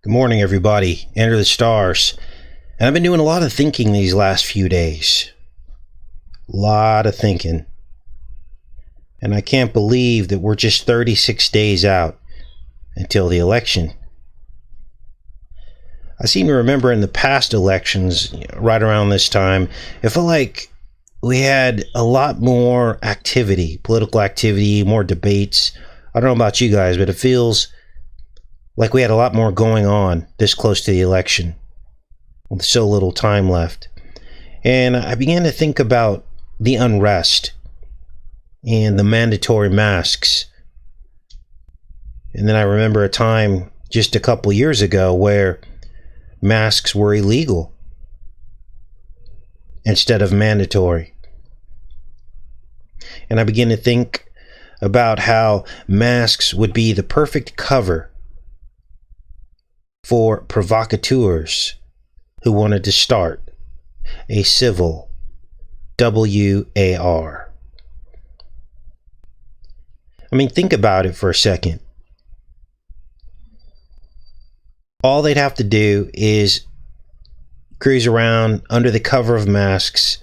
Good morning, everybody. Enter the stars. And I've been doing a lot of thinking these last few days. A lot of thinking. And I can't believe that we're just 36 days out until the election. I seem to remember in the past elections, right around this time, it felt like we had a lot more activity, political activity, more debates. I don't know about you guys, but it feels like we had a lot more going on this close to the election with so little time left. And I began to think about the unrest and the mandatory masks. And then I remember a time just a couple years ago where masks were illegal instead of mandatory. And I began to think about how masks would be the perfect cover for provocateurs who wanted to start a civil war. I mean, think about it for a second. All they'd have to do is cruise around under the cover of masks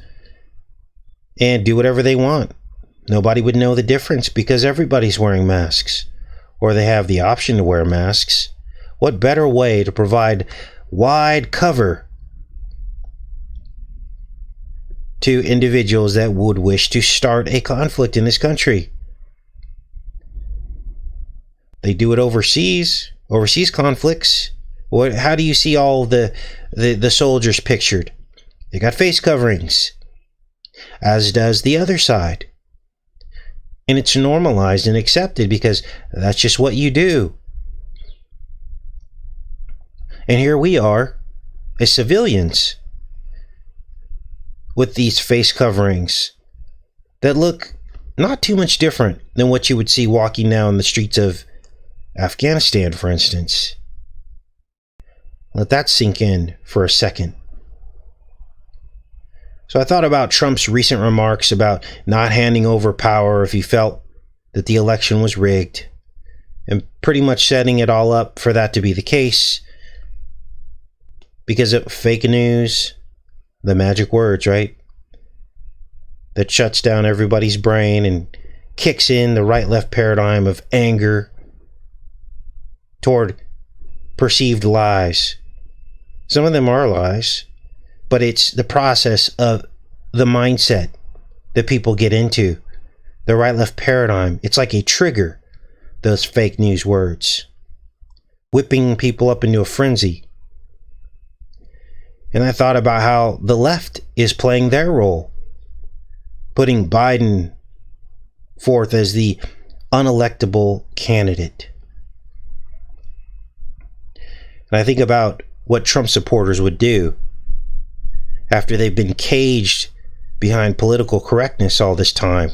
and do whatever they want. Nobody would know the difference because everybody's wearing masks, or they have the option to wear masks. What better way to provide wide cover to individuals that would wish to start a conflict in this country? They do it overseas conflicts. How do you see all the soldiers pictured? They got face coverings, as does the other side. And it's normalized and accepted because that's just what you do. And here we are, as civilians, with these face coverings that look not too much different than what you would see walking down the streets of Afghanistan, for instance. Let that sink in for a second. So I thought about Trump's recent remarks about not handing over power if he felt that the election was rigged, and pretty much setting it all up for that to be the case. Because of fake news, the magic words, right? That shuts down everybody's brain and kicks in the right-left paradigm of anger toward perceived lies. Some of them are lies, but it's the process of the mindset that people get into. The right-left paradigm, it's like a trigger, those fake news words, whipping people up into a frenzy. And I thought about how the left is playing their role, putting Biden forth as the unelectable candidate. And I think about what Trump supporters would do after they've been caged behind political correctness all this time,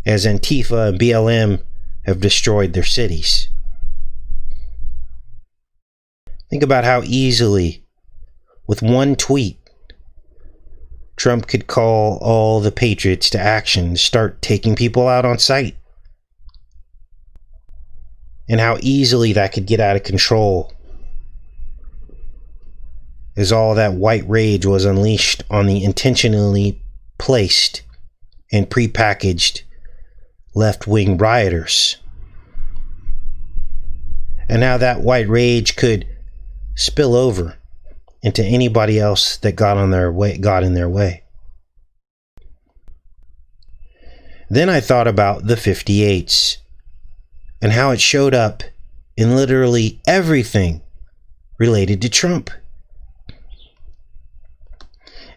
as Antifa and BLM have destroyed their cities. Think about how easily, with one tweet, Trump could call all the patriots to action and start taking people out on sight. And how easily that could get out of control as all that white rage was unleashed on the intentionally placed and prepackaged left-wing rioters. And how that white rage could spill over into anybody else that got in their way. Then I thought about the 58s and how it showed up in literally everything related to Trump.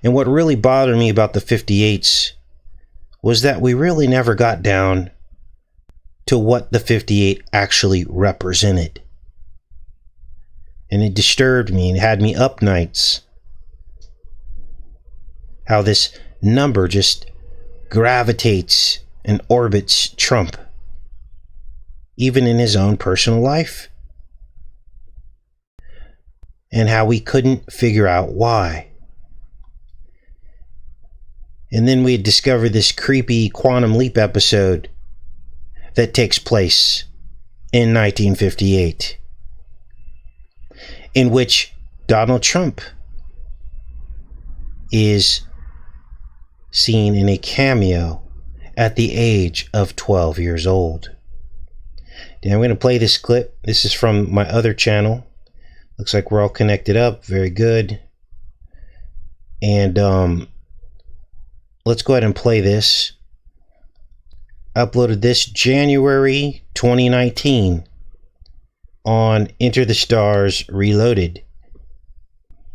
And what really bothered me about the 58s was that we really never got down to what the 58 actually represented. And it disturbed me and had me up nights. How this number just gravitates and orbits Trump, even in his own personal life. And how we couldn't figure out why. And then we had discovered this creepy Quantum Leap episode that takes place in 1958. in which Donald Trump is seen in a cameo at the age of 12 years old. Now I'm going to play this clip. This is from my other channel. Looks like we're all connected up. Very good. And let's go ahead and play this. Uploaded this January 2019 on Enter the Stars Reloaded.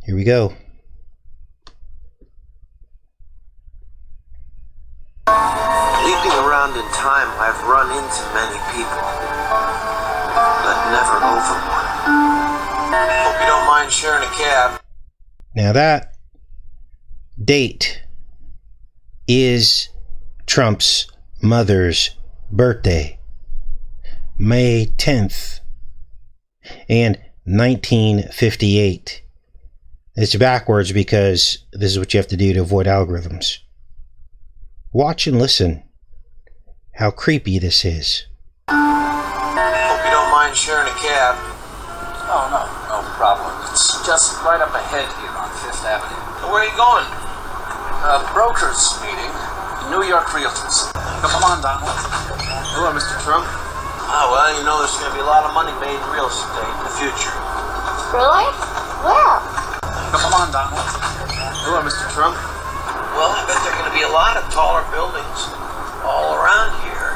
Here we go. Leaping around in time, I've run into many people, but never over one. Hope you don't mind sharing a cab. Now that date is Trump's mother's birthday, May 10th, and 1958. It's backwards because this is what you have to do to avoid algorithms. Watch and listen how creepy this is. Hope you don't mind sharing a cab. Oh, no problem. It's just right up ahead here on Fifth Avenue. Where are you going? Brokers meeting. New York Realtors. Come on, Donald. Hello, Mr. Trump. Oh, well, you know there's going to be a lot of money made in real estate in the future. Really? Well. Come on, Donald. Hello, Mr. Trump. Well, I bet there are going to be a lot of taller buildings all around here.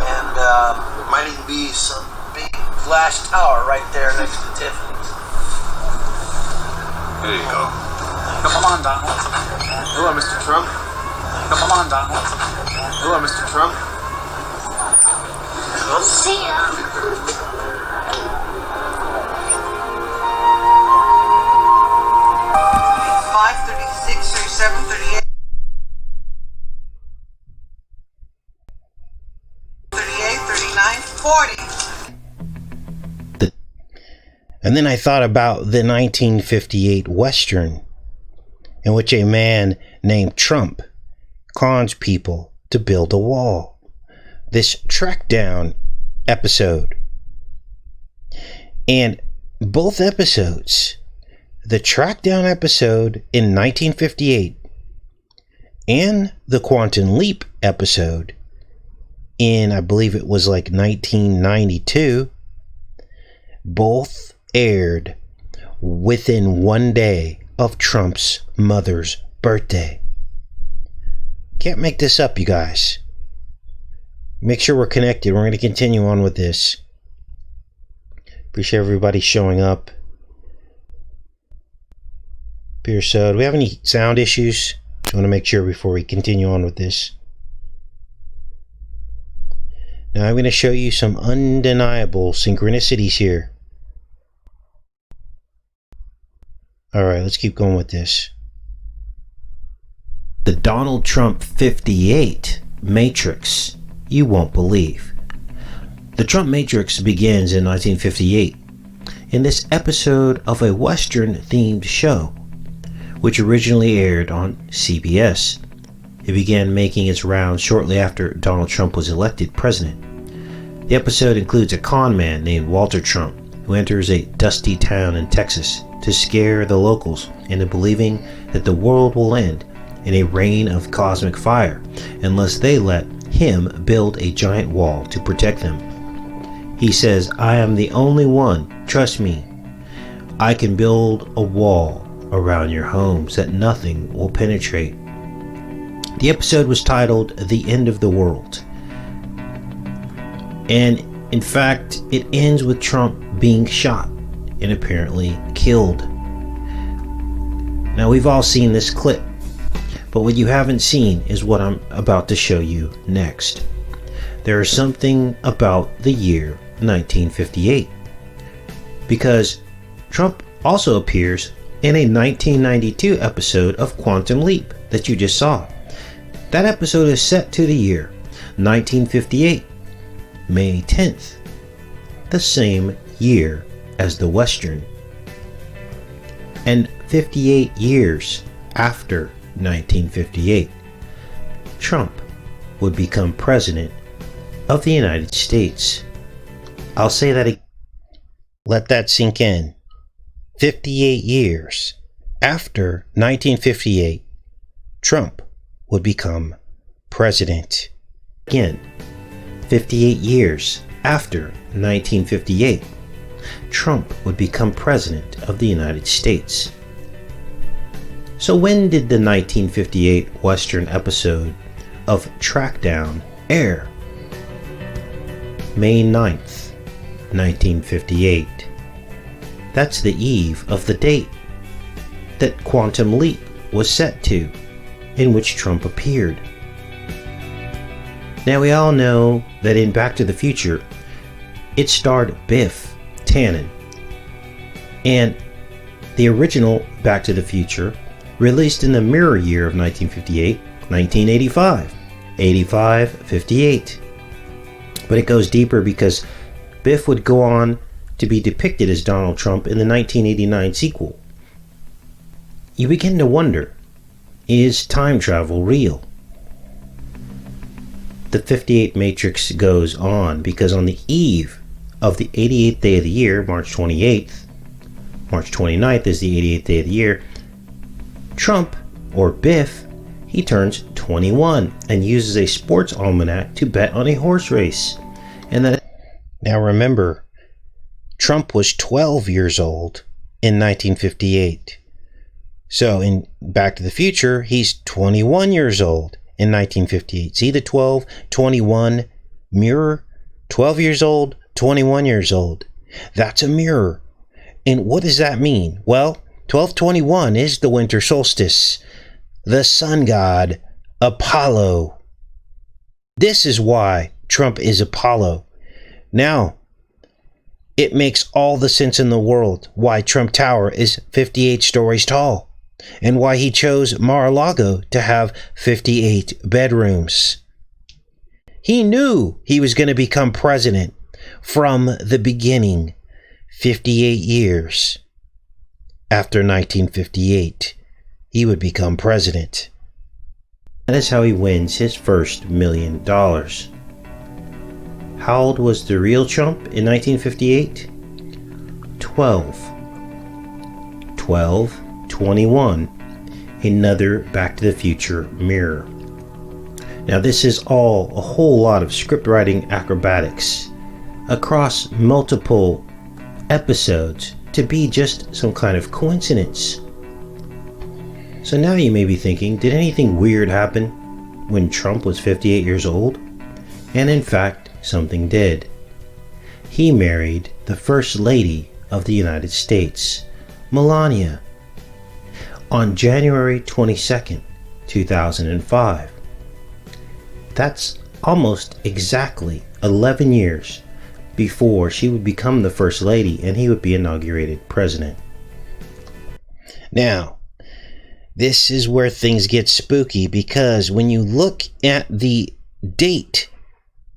And there might even be some big flash tower right there next to Tiffany's. There you go. Come on, Donald. Hello, Mr. Trump. Come on, Donald. Hello, Mr. Trump. See ya. 536, 37, 38. 38, 39, 40. And then I thought about the 1958 Western, in which a man named Trump cons people to build a wall. This track down episode. And both episodes, the track down episode in 1958 and the Quantum Leap episode in, I believe it was like 1992, both aired within one day of Trump's mother's birthday. Can't make this up, you guys. Make sure we're connected. We're going to continue on with this. Appreciate everybody showing up. So, do we have any sound issues? Just want to make sure before we continue on with this. Now I'm going to show you some undeniable synchronicities here. Alright, let's keep going with this. The Donald Trump 58 Matrix you won't believe. The Trump Matrix begins in 1958 in this episode of a Western-themed show, which originally aired on CBS. It began making its rounds shortly after Donald Trump was elected president. The episode includes a con man named Walter Trump, who enters a dusty town in Texas to scare the locals into believing that the world will end in a rain of cosmic fire unless they let him build a giant wall to protect them. He says, "I am the only one, trust me. I can build a wall around your homes that nothing will penetrate." The episode was titled "The End of the World." And in fact, it ends with Trump being shot and apparently killed. Now we've all seen this clip, but what you haven't seen is what I'm about to show you next. There is something about the year 1958, because Trump also appears in a 1992 episode of Quantum Leap that you just saw. That episode is set to the year 1958, May 10th, the same year as the Western. And 58 years after 1958, Trump would become president of the United States. I'll say that again. Let that sink in. 58 years after 1958, Trump would become president. Again, 58 years after 1958, Trump would become president of the United States. So when did the 1958 Western episode of Trackdown air? May 9th, 1958. That's the eve of the date that Quantum Leap was set to, in which Trump appeared. Now we all know that in Back to the Future, it starred Biff Tannen. And the original Back to the Future, released in the mirror year of 1958, 1985, 85, 58. But it goes deeper because Biff would go on to be depicted as Donald Trump in the 1989 sequel. You begin to wonder, is time travel real? The 58 Matrix goes on because on the eve of the 88th day of the year, March 28th, March 29th is the 88th day of the year, Trump, or Biff, he turns 21 and uses a sports almanac to bet on a horse race. And that. Now remember, Trump was 12 years old in 1958. So in Back to the Future, he's 21 years old in 1958. See the 12, 21 mirror? 12 years old, 21 years old. That's a mirror. And what does that mean? Well, 12/21 is the winter solstice. The sun god, Apollo. This is why Trump is Apollo. Now, it makes all the sense in the world why Trump Tower is 58 stories tall and why he chose Mar-a-Lago to have 58 bedrooms. He knew he was going to become president from the beginning, 58 years after 1958. He would become president. That is how he wins his first $1 million. How old was the real Trump in 1958? 12, 21. Another Back to the Future mirror. Now this is all a whole lot of script writing acrobatics across multiple episodes to be just some kind of coincidence. So now you may be thinking, did anything weird happen when Trump was 58 years old? And in fact, something did. He married the First Lady of the United States, Melania, on January 22nd, 2005. That's almost exactly 11 years before she would become the First Lady and he would be inaugurated president. Now, this is where things get spooky, because when you look at the date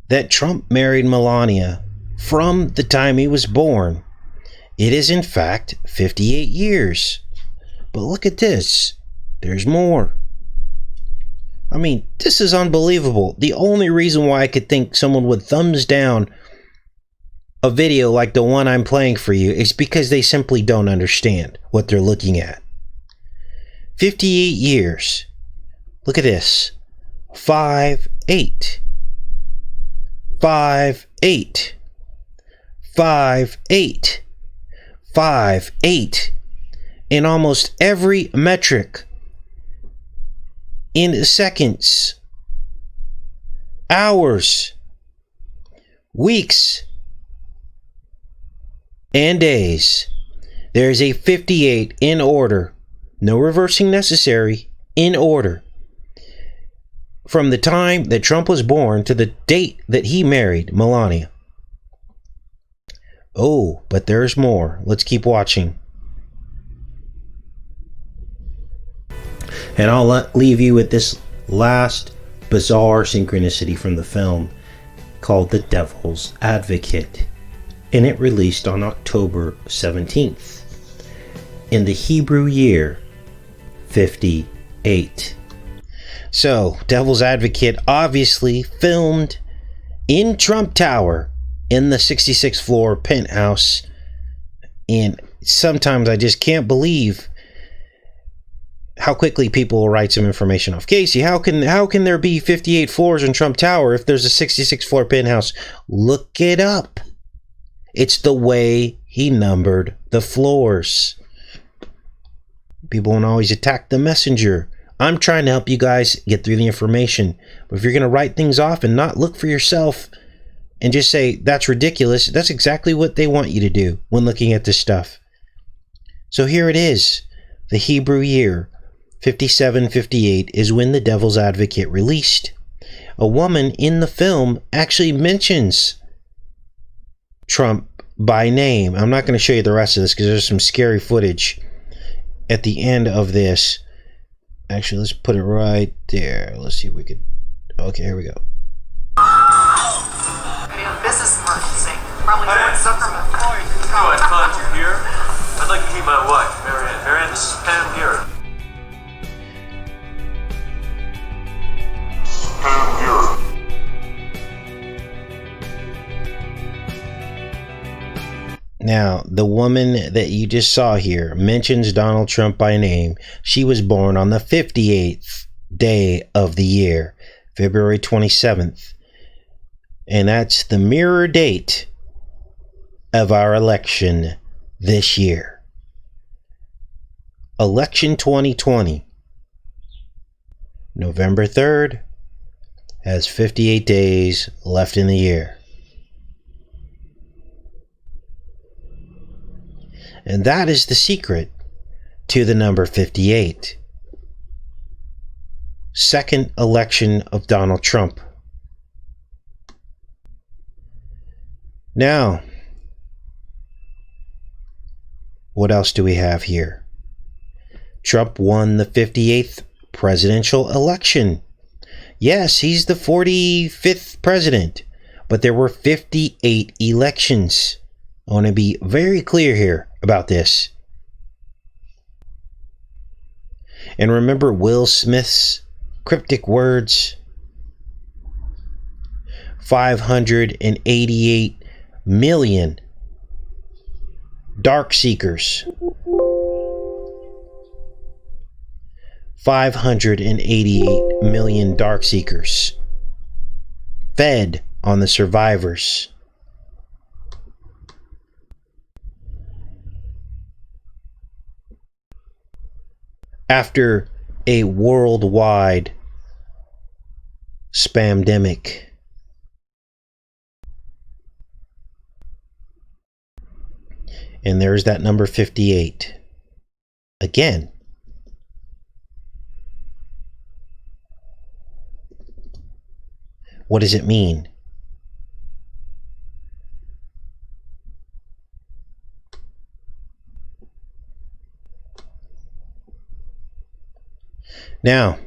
that Trump married Melania from the time he was born, it is in fact 58 years. But look at this. There's more. I mean, this is unbelievable. The only reason why I could think someone would thumbs down a video like the one I'm playing for you is because they simply don't understand what they're looking at. 58 years. Look at this. 5-8. 5-8. 5-8. 5-8. In almost every metric. In seconds. Hours. Weeks. And days. There's a 58 in order. No reversing necessary. In order. From the time that Trump was born to the date that he married Melania. Oh, but there's more. Let's keep watching. And I'll leave you with this last bizarre synchronicity from the film called The Devil's Advocate. And it released on October 17th. In the Hebrew year 58. So, Devil's Advocate obviously filmed in Trump Tower in the 66th floor penthouse. And sometimes I just can't believe how quickly people will write some information off. Casey, how can there be 58 floors in Trump Tower if there's a 66 floor penthouse? Look it up. It's the way he numbered the floors. People won't always attack the messenger. I'm trying to help you guys get through the information. But if you're going to write things off and not look for yourself and just say, that's ridiculous, that's exactly what they want you to do when looking at this stuff. So here it is. The Hebrew year 5758 is when The Devil's Advocate released. A woman in the film actually mentions Trump by name. I'm not going to show you the rest of this because there's some scary footage at the end of this. Actually, let's put it right there. Let's see if we could. Okay, here we go. Business emergency. Probably doing Zuckerman. Hello, I found you here. I'd like to meet my wife, Marianne. Marianne, this is Pam here. Now, the woman that you just saw here mentions Donald Trump by name. She was born on the 58th day of the year, February 27th. And that's the mirror date of our election this year. Election 2020, November 3rd, has 58 days left in the year. And that is the secret to the number 58. Second election of Donald Trump. Now, what else do we have here? Trump won the 58th presidential election. Yes, he's the 45th president, but there were 58 elections. I want to be very clear here about this. And remember Will Smith's cryptic words? 588 million dark seekers. 588 million dark seekers fed on the survivors. After a worldwide spamdemic. And there's that number 58. Again. What does it mean? Now,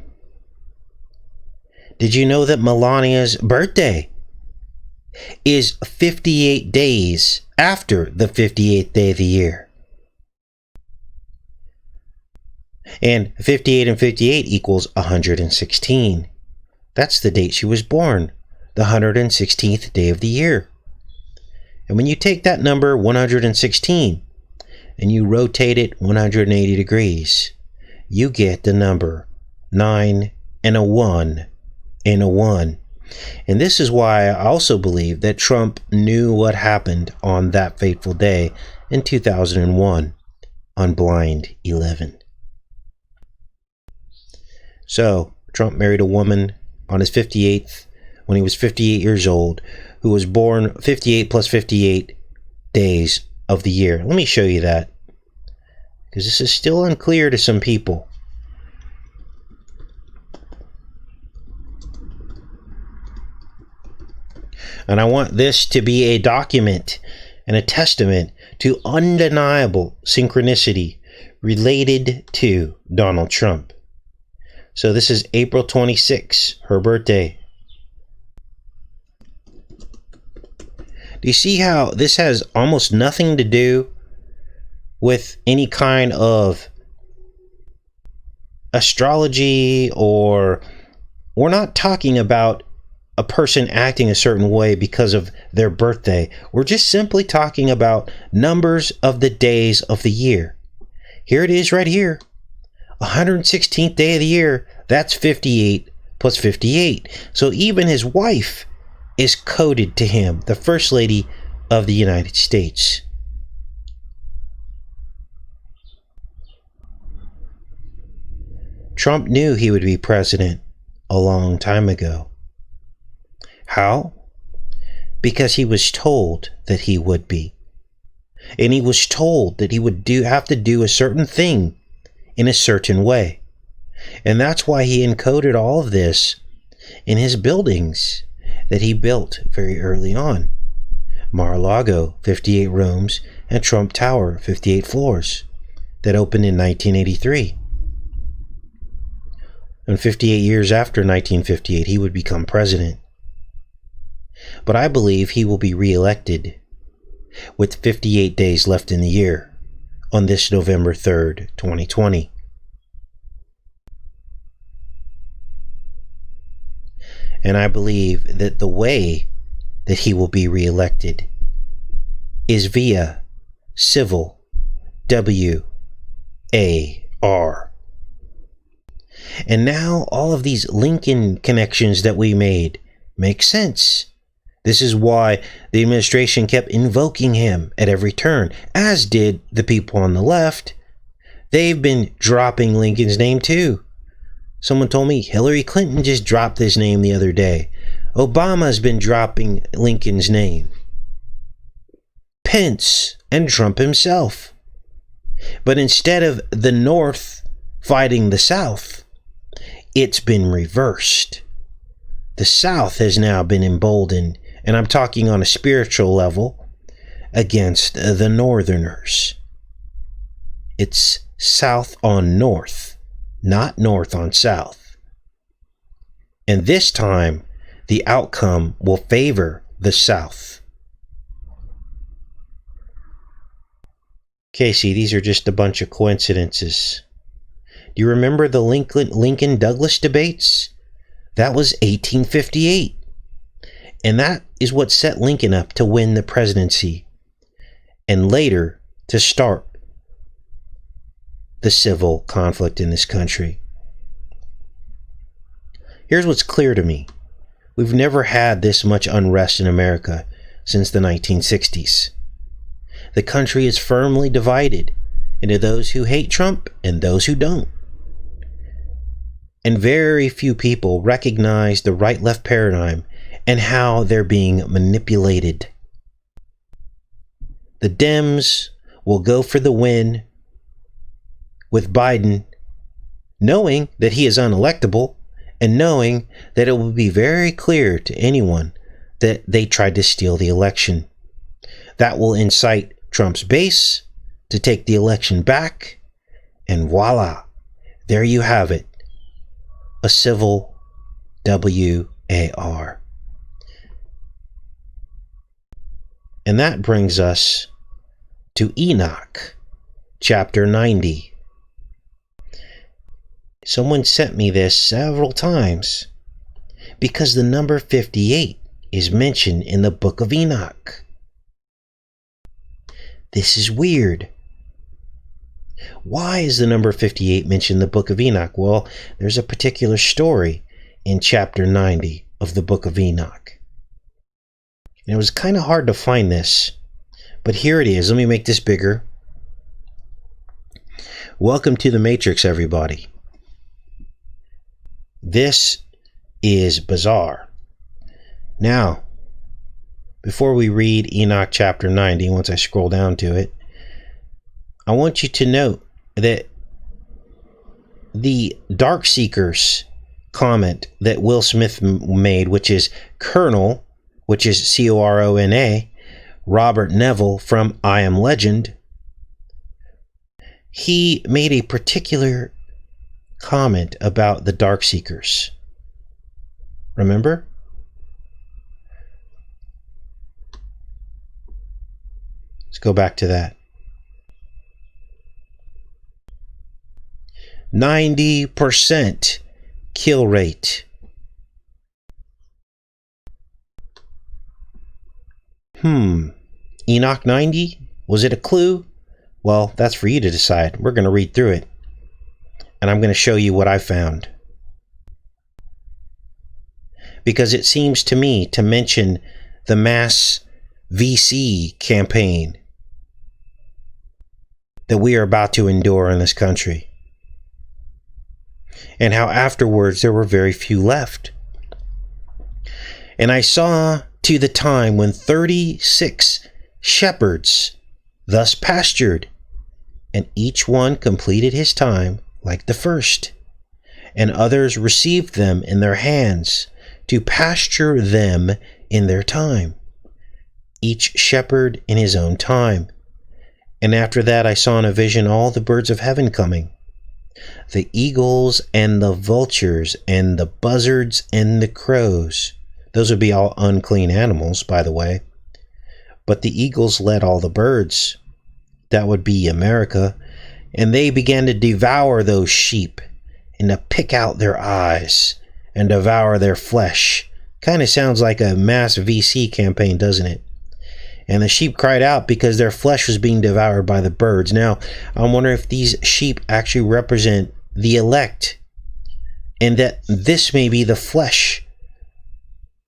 did you know that Melania's birthday is 58 days after the 58th day of the year? And 58 and 58 equals 116. That's the date she was born, the 116th day of the year. And when you take that number 116 and you rotate it 180 degrees, you get the number 9 and a 1 and a 1. And this is why I also believe that Trump knew what happened on that fateful day in 2001 on Blind 11. So, Trump married a woman on his 58th, when he was 58 years old, who was born 58 plus 58 days of the year. Let me show you that, because this is still unclear to some people. And I want this to be a document and a testament to undeniable synchronicity related to Donald Trump. So this is April 26, her birthday. Do you see how this has almost nothing to do with any kind of astrology, or we're not talking about a person acting a certain way because of their birthday. We're just simply talking about numbers of the days of the year. Here it is right here. 116th day of the year, that's 58 plus 58. So even his wife is coded to him, the First Lady of the United States. Trump knew he would be president a long time ago. How? Because he was told that he would be. And he was told that he would have to do a certain thing in a certain way. And that's why he encoded all of this in his buildings that he built very early on. Mar-a-Lago, 58 rooms, and Trump Tower, 58 floors, that opened in 1983. And 58 years after 1958, he would become president. But I believe he will be reelected with 58 days left in the year on this November 3rd, 2020. And I believe that the way that he will be reelected is via civil WAR. And now all of these Lincoln connections that we made make sense. This is why the administration kept invoking him at every turn, as did the people on the left. They've been dropping Lincoln's name too. Someone told me Hillary Clinton just dropped his name the other day. Obama's been dropping Lincoln's name. Pence and Trump himself. But instead of the North fighting the South, it's been reversed. The South has now been emboldened, and I'm talking on a spiritual level, against the Northerners. It's South on North, not North on South. And this time, the outcome will favor the South. Casey, these are just a bunch of coincidences. Do you remember the Lincoln-Douglas debates? That was 1858. And that is what set Lincoln up to win the presidency, and later to start the civil conflict in this country. Here's what's clear to me. We've never had this much unrest in America since the 1960s. The country is firmly divided into those who hate Trump and those who don't. And very few people recognize the right-left paradigm and how they're being manipulated. The Dems will go for the win with Biden, knowing that he is unelectable and knowing that it will be very clear to anyone that they tried to steal the election. That will incite Trump's base to take the election back, and voila, there you have it. A civil WAR. And that brings us to Enoch, chapter 90. Someone sent me this several times because the number 58 is mentioned in the book of Enoch. This is weird. Why is the number 58 mentioned in the book of Enoch? Well, there's a particular story in chapter 90 of the book of Enoch. And it was kind of hard to find this, but here it is. Let me make this bigger. Welcome to the Matrix, everybody. This is bizarre. Now, before we read Enoch chapter 90, once I scroll down to it, I want you to note that the Dark Seekers comment that Will Smith made, which is Colonel, which is Corona, Robert Neville from I Am Legend, he made a particular comment about the Dark Seekers. Remember? Let's go back to that. 90% kill rate. Enoch 90? Was it a clue? Well, that's for you to decide. We're going to read through it. And I'm going to show you what I found. Because it seems to me to mention the mass VC campaign that we are about to endure in this country. And how afterwards there were very few left. And I saw to the time when 36 shepherds thus pastured, and each one completed his time like the first, and others received them in their hands to pasture them in their time, each shepherd in his own time. And after that I saw in a vision all the birds of heaven coming, the eagles and the vultures and the buzzards and the crows. Those would be all unclean animals, by the way. But the eagles led all the birds. That would be America. And they began to devour those sheep and to pick out their eyes and devour their flesh. Kind of sounds like a mass VC campaign, doesn't it? And the sheep cried out because their flesh was being devoured by the birds. Now, I wonder if these sheep actually represent the elect, and that this may be the flesh,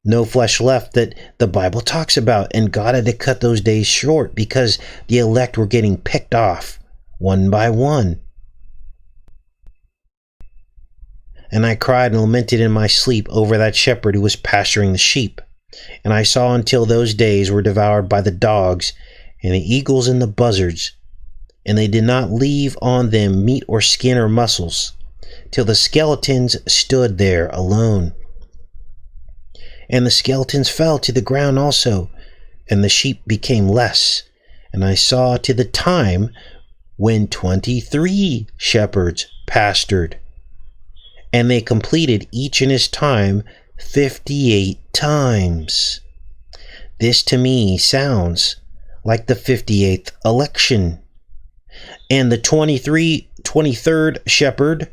no flesh left, that the Bible talks about. And God had to cut those days short because the elect were getting picked off one by one. And I cried and lamented in my sleep over that shepherd who was pasturing the sheep. And I saw until those days were devoured by the dogs and the eagles and the buzzards, and they did not leave on them meat or skin or muscles, till the skeletons stood there alone. And the skeletons fell to the ground also, and the sheep became less. And I saw to the time when 23 shepherds pastured, and they completed each in his time 58 times. This to me sounds like the 58th election. And the 23rd shepherd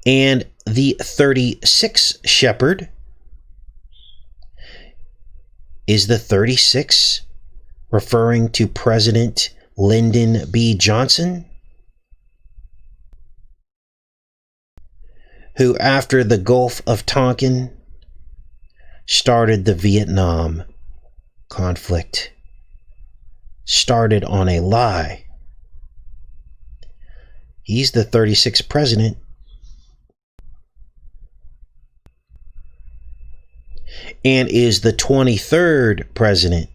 and the 36th shepherd, is the 36 referring to President Lyndon B. Johnson, who after the Gulf of Tonkin started the Vietnam conflict, started on a lie. He's the 36th president. And is the 23rd president.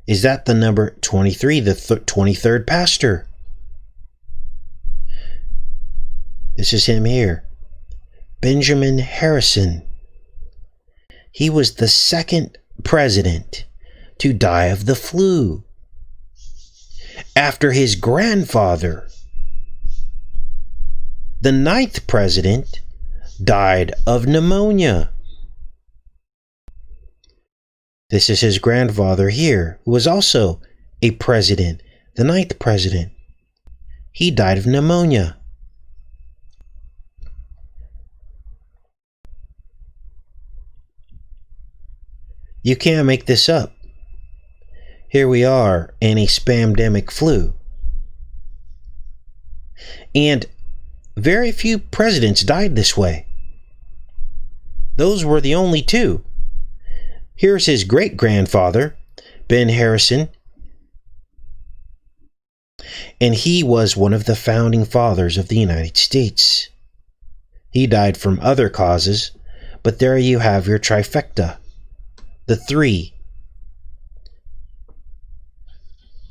Is that the number 23, the 23rd pastor? This is him here. Benjamin Harrison. He was the second president to die of the flu, after his grandfather, the 9th president, died of pneumonia. This is his grandfather here, who was also a president, the 9th president. He died of pneumonia. You can't make this up. Here we are in a spamdemic flu. And very few presidents died this way. Those were the only two. Here's his great-grandfather, Ben Harrison. And he was one of the founding fathers of the United States. He died from other causes, but there you have your trifecta. The three.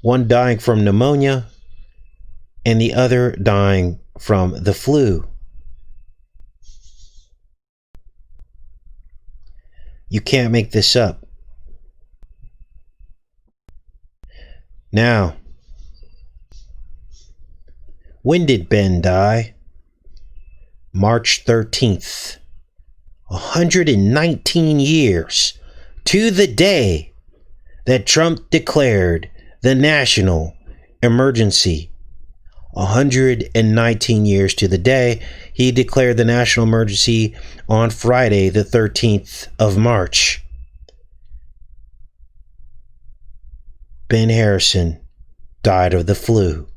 One dying from pneumonia, and the other dying from the flu. You can't make this up. Now, when did Ben die? March 13th. 119 years to the day that Trump declared the national emergency. 119 years to the day he declared the national emergency on Friday, the 13th of March. Ben Harrison died of the flu.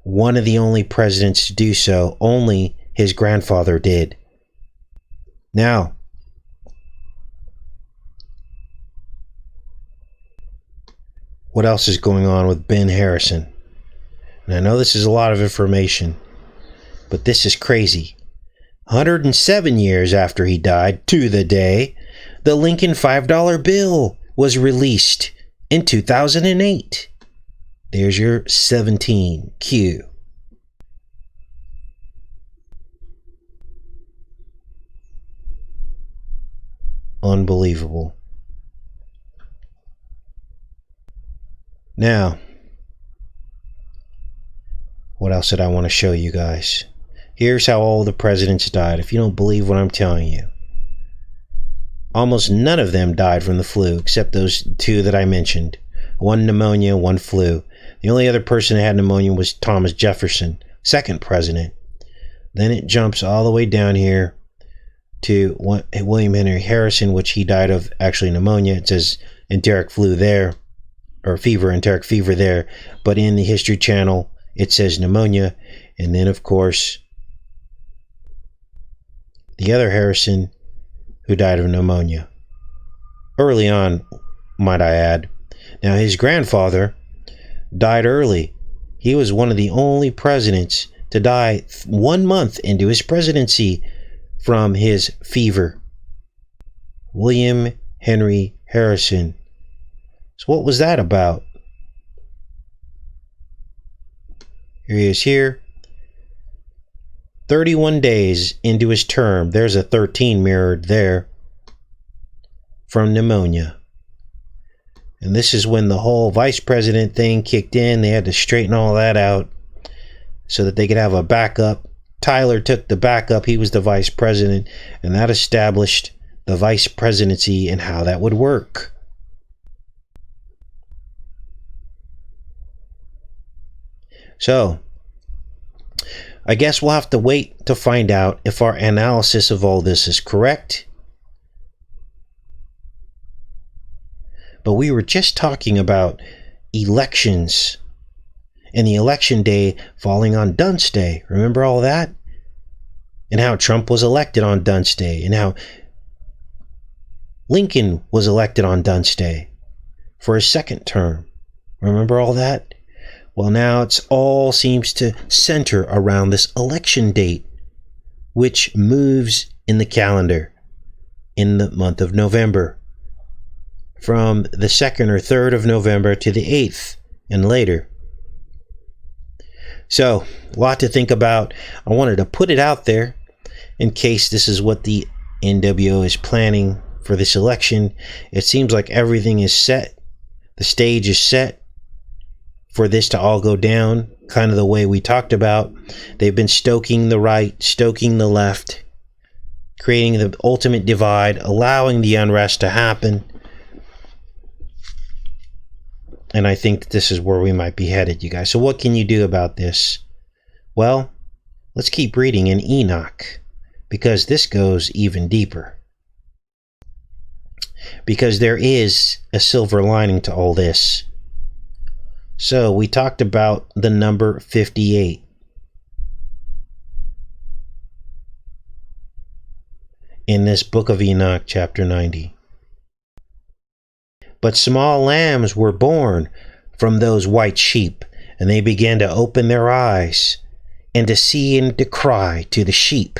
One of the only presidents to do so. Only his grandfather did. Now, what else is going on with Ben Harrison? And I know this is a lot of information, but this is crazy. 107 years after he died, to the day, the Lincoln $5 bill was released in 2008. There's your 17 cue. Unbelievable. Now, what else did I want to show you guys? Here's how all the presidents died, if you don't believe what I'm telling you. Almost none of them died from the flu, except those two that I mentioned. One pneumonia, one flu. The only other person that had pneumonia was Thomas Jefferson, second president. Then it jumps all the way down here to William Henry Harrison, which he died of actually pneumonia. It says enteric flu there, or fever, enteric fever there. But in the History Channel, it says pneumonia. And then, of course, the other Harrison, who died of pneumonia. Early on, might I add. Now, his grandfather died early. He was one of the only presidents to die 1 month into his presidency from his fever. William Henry Harrison. So what was that about? Here he is here. 31 days into his term. There's a 13 mirrored there. From pneumonia. And this is when the whole vice president thing kicked in. They had to straighten all that out so that they could have a backup. Tyler took the backup. He was the vice president. And that established the vice presidency and how that would work. So, I guess we'll have to wait to find out if our analysis of all this is correct. But we were just talking about elections and the election day falling on Dunce Day. Remember all that? And how Trump was elected on Dunce Day, and how Lincoln was elected on Dunce Day for his second term. Remember all that? Well, now it's all seems to center around this election date, which moves in the calendar in the month of November, from the 2nd or 3rd of November to the 8th and later. So, a lot to think about. I wanted to put it out there in case this is what the NWO is planning for this election. It seems like everything is set. The stage is set for this to all go down, kind of the way we talked about. They've been stoking the right, stoking the left, creating the ultimate divide, allowing the unrest to happen. And I think that this is where we might be headed, you guys. So what can you do about this? Well, let's keep reading in Enoch, because this goes even deeper. Because there is a silver lining to all this. So we talked about the number 58. In this book of Enoch, chapter 90. But small lambs were born from those white sheep, and they began to open their eyes, and to see and to cry to the sheep.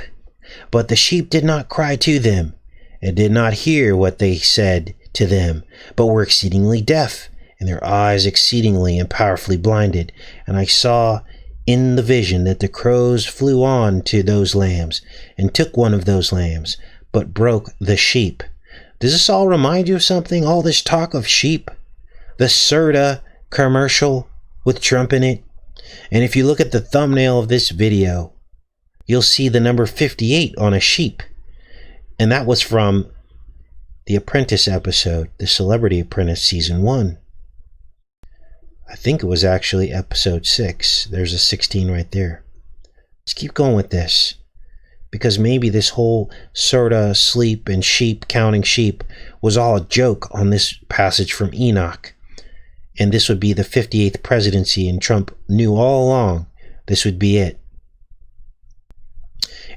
But the sheep did not cry to them, and did not hear what they said to them, but were exceedingly deaf, and their eyes exceedingly and powerfully blinded. And I saw in the vision that the crows flew on to those lambs, and took one of those lambs, but broke the sheep. Does this all remind you of something? All this talk of sheep? The Serta commercial with Trump in it? And if you look at the thumbnail of this video, you'll see the number 58 on a sheep. And that was from the Apprentice episode, the Celebrity Apprentice Season 1. I think it was actually episode 6. There's a 16 right there. Let's keep going with this. Because maybe this whole Serta, sleep, and sheep, counting sheep, was all a joke on this passage from Enoch. And this would be the 58th presidency, and Trump knew all along this would be it.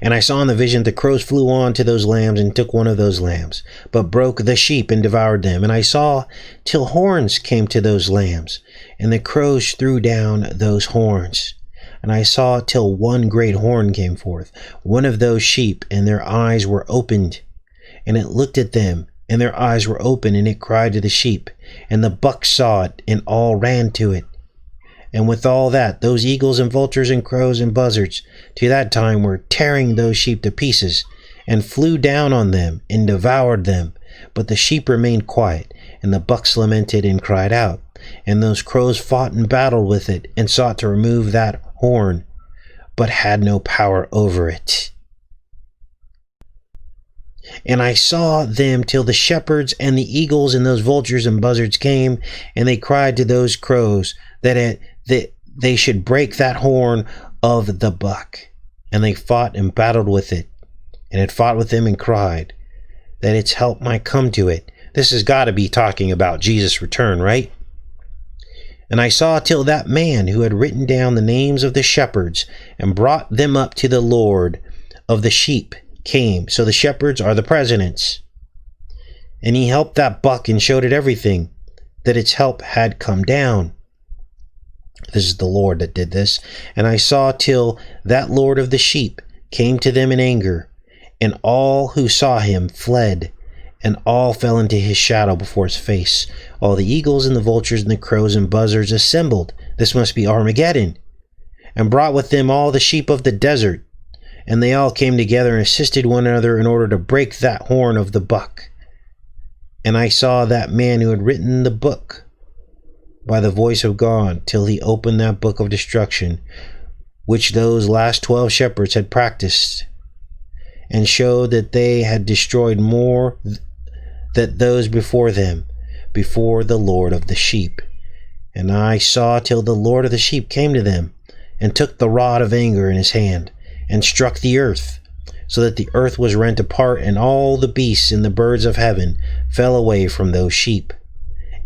And I saw in the vision the crows flew on to those lambs and took one of those lambs, but broke the sheep and devoured them. And I saw till horns came to those lambs, and the crows threw down those horns. And I saw till one great horn came forth, one of those sheep, and their eyes were opened. And it looked at them, and their eyes were open, and it cried to the sheep. And the bucks saw it, and all ran to it. And with all that, those eagles and vultures and crows and buzzards to that time were tearing those sheep to pieces, and flew down on them and devoured them. But the sheep remained quiet, and the bucks lamented and cried out. And those crows fought and battled with it, and sought to remove that horn, but had no power over it. And I saw them till the shepherds and the eagles and those vultures and buzzards came, and they cried to those crows that they should break that horn of the buck. And they fought and battled with it, and it fought with them and cried that its help might come to it. This has got to be talking about Jesus' return, right? And I saw till that man who had written down the names of the shepherds and brought them up to the Lord of the sheep came. So the shepherds are the presidents. And he helped that buck and showed it everything, that its help had come down. This is the Lord that did this. And I saw till that Lord of the sheep came to them in anger, and all who saw him fled, and all fell into his shadow before his face. All the eagles and the vultures and the crows and buzzards assembled. This must be Armageddon. And brought with them all the sheep of the desert. And they all came together and assisted one another in order to break that horn of the buck. And I saw that man who had written the book by the voice of God, till he opened that book of destruction, which those last 12 shepherds had practiced, and showed that they had destroyed more than those before them, before the Lord of the sheep. And I saw till the Lord of the sheep came to them, and took the rod of anger in his hand, and struck the earth, so that the earth was rent apart, and all the beasts and the birds of heaven fell away from those sheep,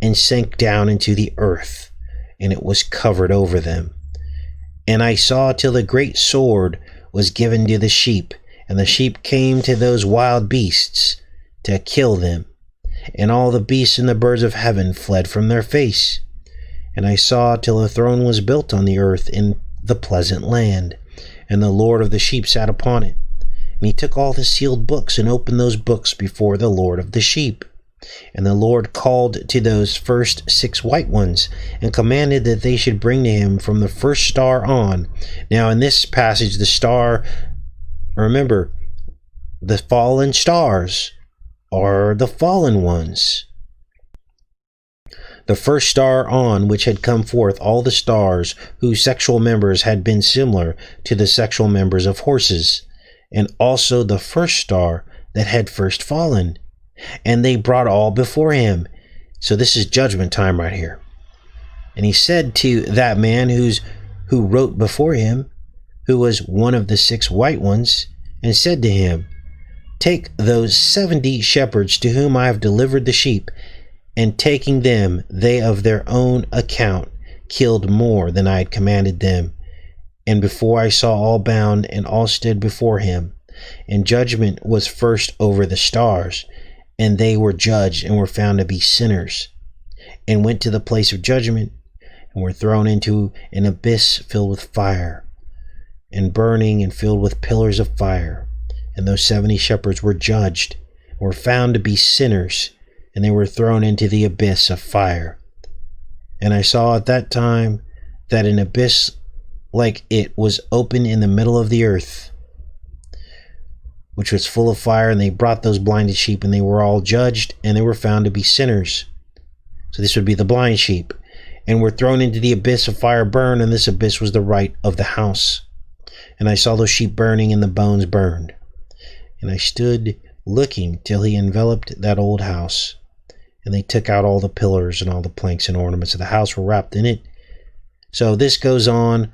and sank down into the earth, and it was covered over them. And I saw till the great sword was given to the sheep, and the sheep came to those wild beasts to kill them, and all the beasts and the birds of heaven fled from their face. And I saw till a throne was built on the earth in the pleasant land, and the Lord of the sheep sat upon it. And he took all the sealed books and opened those books before the Lord of the sheep. And the Lord called to those first 6 white ones, and commanded that they should bring to him from the first star on. Now in this passage, the star, remember, the fallen stars are the fallen ones. The first star on which had come forth all the stars whose sexual members had been similar to the sexual members of horses, and also the first star that had first fallen. And they brought all before him. So this is judgment time right here. And he said to that man who wrote before him, who was one of the 6 white ones, and said to him, Take those 70 shepherds to whom I have delivered the sheep, and taking them, they of their own account killed more than I had commanded them. And before I saw all bound, and all stood before him, and judgment was first over the stars, and they were judged and were found to be sinners, and went to the place of judgment, and were thrown into an abyss filled with fire, and burning, and filled with pillars of fire. And those 70 shepherds were judged, and were found to be sinners, and they were thrown into the abyss of fire. And I saw at that time that an abyss like it was open in the middle of the earth, which was full of fire, and they brought those blinded sheep, and they were all judged, and they were found to be sinners. So this would be the blind sheep, and were thrown into the abyss of fire burned, and this abyss was the right of the house. And I saw those sheep burning, and the bones burned. And I stood looking till he enveloped that old house, and they took out all the pillars, and all the planks and ornaments of the house were wrapped in it. So this goes on.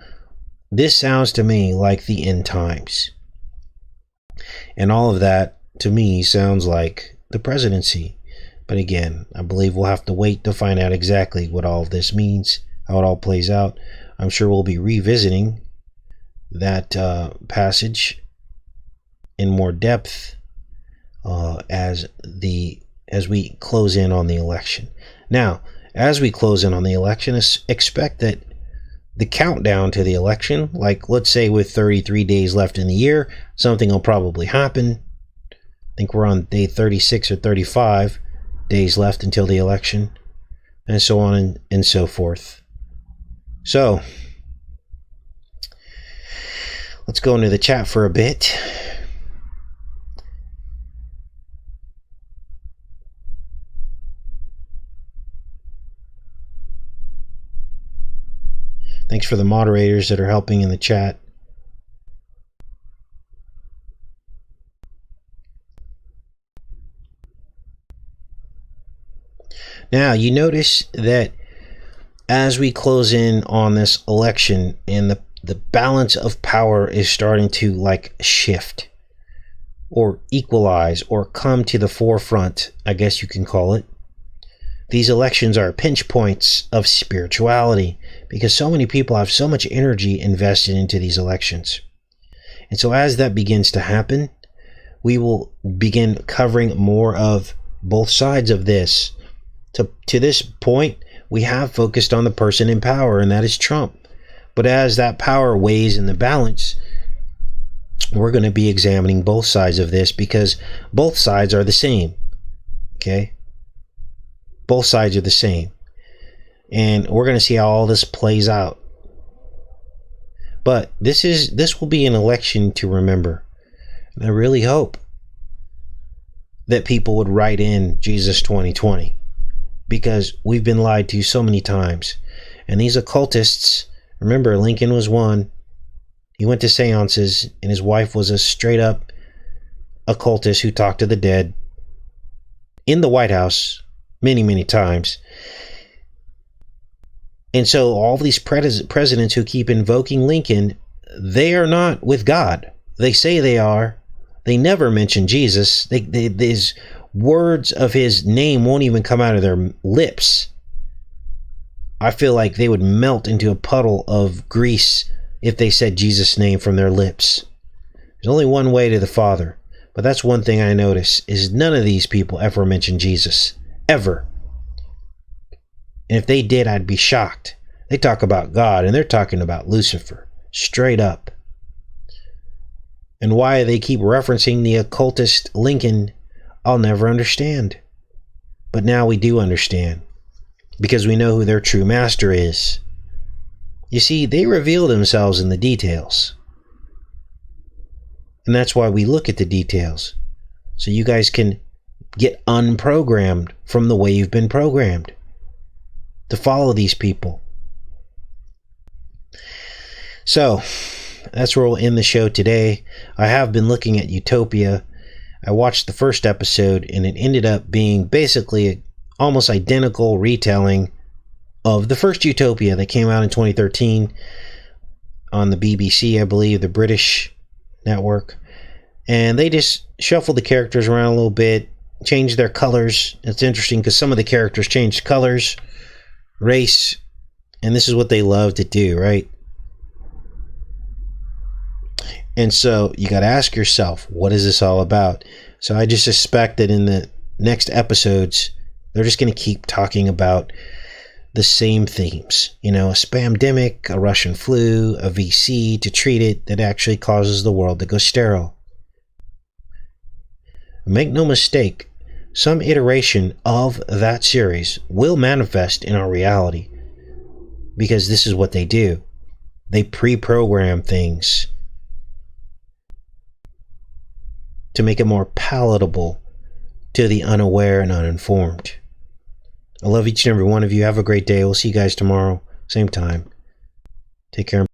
This sounds to me like the end times. And all of that, to me, sounds like the presidency. But again, I believe we'll have to wait to find out exactly what all of this means, how it all plays out. I'm sure we'll be revisiting that passage in more depth as we close in on the election. Now, as we close in on the election, expect that the countdown to the election, like let's say with 33 days left in the year, something will probably happen. I think we're on day 36 or 35 days left until the election, and so on and so forth. So let's go into the chat for a bit. Thanks for the moderators that are helping in the chat. Now, you notice that as we close in on this election and the balance of power is starting to like shift or equalize or come to the forefront, I guess you can call it. These elections are pinch points of spirituality because so many people have so much energy invested into these elections. And so as that begins to happen, we will begin covering more of both sides of this. To this point, we have focused on the person in power, and that is Trump. But as that power weighs in the balance, we're going to be examining both sides of this because both sides are the same. Okay? Both sides are the same. And we're going to see how all this plays out. But this will be an election to remember. And I really hope that people would write in Jesus 2020. Because we've been lied to so many times. And these occultists, remember Lincoln was one. He went to seances and his wife was a straight up occultist who talked to the dead in the White House many, many times. And so all these presidents who keep invoking Lincoln, they are not with God. They say they are. They never mention Jesus. These words of his name won't even come out of their lips. I feel like they would melt into a puddle of grease if they said Jesus' name from their lips. There's only one way to the Father. But that's one thing I notice, is none of these people ever mention Jesus. Ever. And if they did, I'd be shocked. They talk about God, and they're talking about Lucifer. Straight up. And why they keep referencing the occultist Lincoln, I'll never understand. But now we do understand. Because we know who their true master is. You see, they reveal themselves in the details. And that's why we look at the details. So you guys can get unprogrammed from the way you've been programmed. To follow these people. So, that's where we'll end the show today. I have been looking at Utopia. I watched the first episode and it ended up being basically an almost identical retelling of the first Utopia that came out in 2013 on the BBC, I believe, the British network. And they just shuffled the characters around a little bit, changed their colors. It's interesting because some of the characters changed colors, race, and this is what they love to do, right? And so you got to ask yourself, what is this all about? So I just suspect that in the next episodes, they're just going to keep talking about the same themes. You know, a spamdemic, a Russian flu, a VC to treat it that actually causes the world to go sterile. Make no mistake, some iteration of that series will manifest in our reality. Because this is what they do. They pre-program things to make it more palatable to the unaware and uninformed. I love each and every one of you. Have a great day. We'll see you guys tomorrow. Same time. Take care.